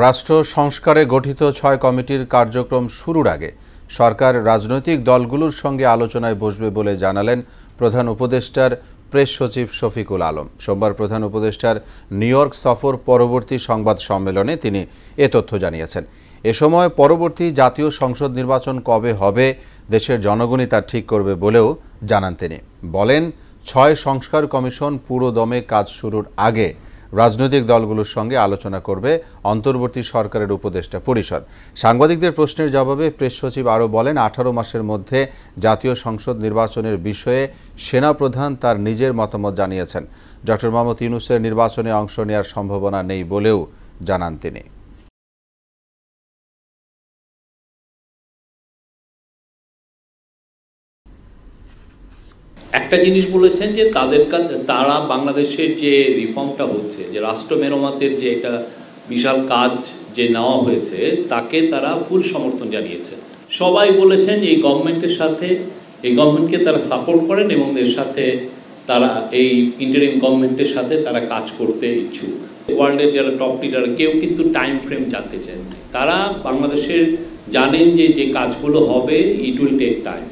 রাষ্ট্র সংস্কারে গঠিত ৬ কমিটির কার্যক্রম শুরুর আগে সরকার রাজনৈতিক দলগুলোর সঙ্গে আলোচনায় বসবে বলে জানালেন প্রধান উপদেষ্টার প্রেস সচিব শফিকুল আলম। সোমবার প্রধান উপদেষ্টার নিউ ইয়র্ক সফর পরবর্তী সংবাদ সম্মেলনে তিনি এ তথ্য জানিয়েছেন। এ সময় পরবর্তী জাতীয় সংসদ নির্বাচন কবে হবে দেশের জনগণই তা ঠিক করবে বলেও জানান তিনি। বলেন, ৬ সংস্কার কমিশন পুরো দমে কাজ শুরুর আগে রাজনৈতিক দলগুলোর সঙ্গে আলোচনা করবে অন্তর্বর্তী সরকারের উপদেষ্টা পরিষদ। সাংবাদিকদের প্রশ্নের জবাবে প্রেস সচিব আরও বলেন, ১৮ মাসের মধ্যে জাতীয় সংসদ নির্বাচনের বিষয়ে সেনাপ্রধান তার নিজের মতামত জানিয়েছেন। ডক্টর মোহাম্মদ ইউনূসের নির্বাচনে অংশ নেওয়ার সম্ভাবনা নেই বলেও জানান তিনি। একটা জিনিস বলেছেন যে তারা বাংলাদেশের যে রিফর্মটা হচ্ছে, যে রাষ্ট্র মেরামতের যে একটা বিশাল কাজ যে নেওয়া হয়েছে, তাকে তারা ফুল সমর্থন জানিয়েছেন। সবাই বলেছেন এই গভর্নমেন্টের সাথে, এই গভর্নমেন্টকে তারা সাপোর্ট করেন এবং এর সাথে তারা এই ইন্টারিম গভর্নমেন্টের সাথে তারা কাজ করতে ইচ্ছুক। ওয়ার্ল্ডের যারা টপ লিডার কেউ কিন্তু টাইম ফ্রেম জানতে চান। তারা বাংলাদেশের জানেন যে কাজগুলো হবে, ইট উইল টেক টাইম।